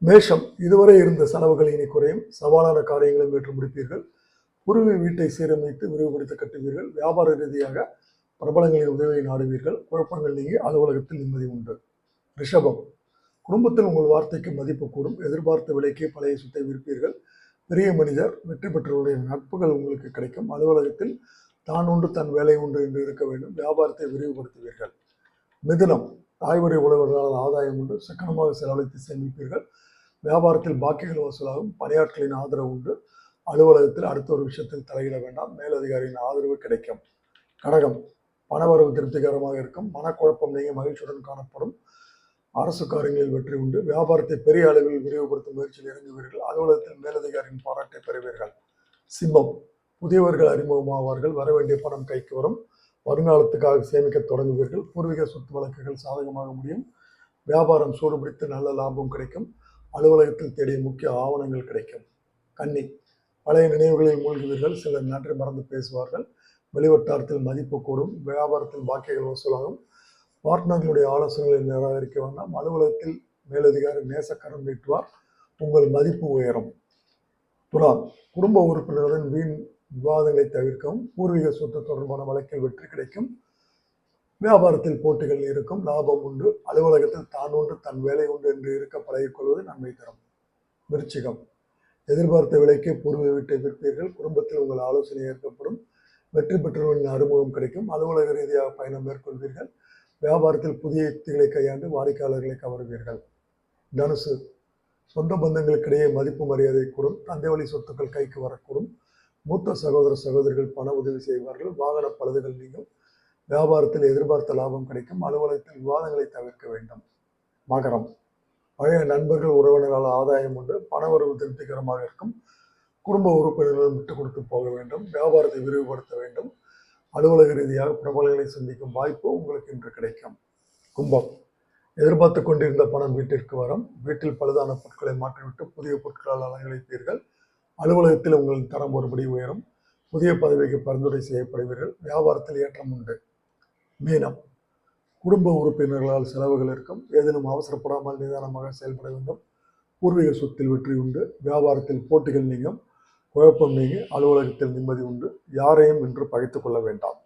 மேஷம், இதுவரை இருந்த செலவுகள் இனி குறையும். சவாலான காரியங்களை ஏற்று முடிப்பீர்கள். பூர்வீக வீட்டை சீரமைத்து விரிவுபடுத்த கட்டுவீர்கள். வியாபார ரீதியாக பிரபலங்களின் உதவியை நாடுவீர்கள். குழப்பங்கள் நீங்கி அலுவலகத்தில் நிம்மதி உண்டு. ரிஷபம், குடும்பத்தில் உங்கள் வார்த்தைக்கு மதிப்பு கூடும். எதிர்பார்த்த விலைக்கே பழைய சொத்தை விற்பீர்கள். பெரிய மனிதர், வெற்றி பெற்றவருடைய நட்புகள் உங்களுக்கு கிடைக்கும். அலுவலகத்தில் தான் உண்டு தன் வேலை உண்டு என்று இருக்க வேண்டும். வியாபாரத்தை விரிவுபடுத்துவீர்கள். மிதுனம், தாய்வழி உழவர்களால் ஆதாயம் உண்டு. சிக்கனமாக செலவழித்து சேமிப்பீர்கள். வியாபாரத்தில் பாக்கிகள் வசூலாகும். பணியாட்களின் ஆதரவு உண்டு. அலுவலகத்தில் அடுத்த ஒரு விஷயத்தில் தலையிட வேண்டாம். மேலதிகாரியின் ஆதரவு கிடைக்கும். கடகம், பணவரவு திருப்திகரமாக இருக்கும். மனக்குழப்பம் நீங்கி மகிழ்ச்சியுடன் காணப்படும். அரசு காரியங்களில் வெற்றி உண்டு. வியாபாரத்தை பெரிய அளவில் விரிவுபடுத்தும் முயற்சியில் இறங்குவீர்கள். அலுவலகத்தில் மேலதிகாரியின் பாராட்டை பெறுவீர்கள். சிம்மம், புதியவர்கள் அறிமுகமாவார்கள். வர வேண்டிய பணம் கைக்கு வரும். வருங்காலத்துக்காக சேமிக்க தொடங்குவீர்கள். பூர்வீக சொத்து வழக்குகள் சாதகமாக முடியும். வியாபாரம் சூடுபிடித்து நல்ல லாபம் கிடைக்கும். அலுவலகத்தில் தேடிய முக்கிய ஆவணங்கள் கிடைக்கும். கன்னி, பழைய நினைவுகளில் மூழ்குவீர்கள். சிலர் நன்றி மறந்து பேசுவார்கள். வெளிவட்டாரத்தில் மதிப்பு கூடும். வியாபாரத்தில் பாக்கிகள் வசூலாகும். பார்ட்னர்களுடைய ஆலோசனைகளை நிராகரிக்க வேண்டாம். அலுவலகத்தில் மேலதிகாரி நேசக்கரம் நீட்டுவார். உங்கள் மதிப்பு உயரும். துலாம், குடும்ப உறுப்பினருடன் வீண் விவாதங்களை தவிர்க்கவும். பூர்வீக சொத்து தொடர்பான வழக்கில் வெற்றி கிடைக்கும். வியாபாரத்தில் போட்டிகள் இருக்கும். லாபம் உண்டு. அலுவலகத்தில் தான் உண்டு தன் வேலை உண்டு என்று இருக்க பழகிக்கொள்வது நன்மை தரும். விருச்சிகம், எதிர்பார்த்த விலைக்கு பூர்வீக வீட்டை விற்பீர்கள். குடும்பத்தில் உங்கள் ஆலோசனை ஏற்கப்படும். வெற்றி பெற்றவர்களின் அறிமுகம் கிடைக்கும். அலுவலக ரீதியாக பயணம் மேற்கொள்வீர்கள். வியாபாரத்தில் புதிய யுக்திகளை கையாண்டு வாடிக்கையாளர்களை கவருவீர்கள். தனுசு, சொந்த பந்தங்களுக்கிடையே மதிப்பு மரியாதை கூடும். தந்தை வழி சொத்துக்கள் கைக்கு வரக்கூடும். மூத்த சகோதர சகோதரிகள் பண உதவி செய்வார்கள். வாகன பழுதுகள் நீங்கும். வியாபாரத்தில் எதிர்பார்த்த லாபம் கிடைக்கும். அலுவலகத்தில் விவாதங்களை தவிர்க்க வேண்டும். மகரம், பழைய நண்பர்கள் உறவினரால் ஆதாயம் உண்டு. பணவரவு திருப்திகரமாக இருக்கும். குடும்ப உறுப்பினர்கள் விட்டு கொடுத்து போக வேண்டும். வியாபாரத்தை விரிவுபடுத்த வேண்டும். அலுவலக ரீதியாக பிரபலங்களை சந்திக்கும் வாய்ப்பு உங்களுக்கு இன்று கிடைக்கும். கும்பம், எதிர்பார்த்து கொண்டிருந்த பணம் வீட்டிற்கு வரும். வீட்டில் பழுதான பொருட்களை மாற்றிவிட்டு புதிய பொருட்களால் அலங்கரிப்பீர்கள். அலுவலகத்தில் உங்களின் தரம் ஒருபடி உயரும். புதிய பதவிக்கு பரிந்துரை செய்யப்படுவீர்கள். வியாபாரத்தில் ஏற்றம் உண்டு. மீனம், குடும்ப உறுப்பினர்களால் செலவுகள் இருக்கும். ஏதேனும் அவசரப்படாமல் நிதானமாக செயல்பட வேண்டும். பூர்வீக சொத்தில் வெற்றி உண்டு. வியாபாரத்தில் போட்டிகள் நீங்கும். குழப்பம் நீங்கி அலுவலகத்தில் நிம்மதி உண்டு. யாரையும் இன்று பகைத்துக் கொள்ள வேண்டாம்.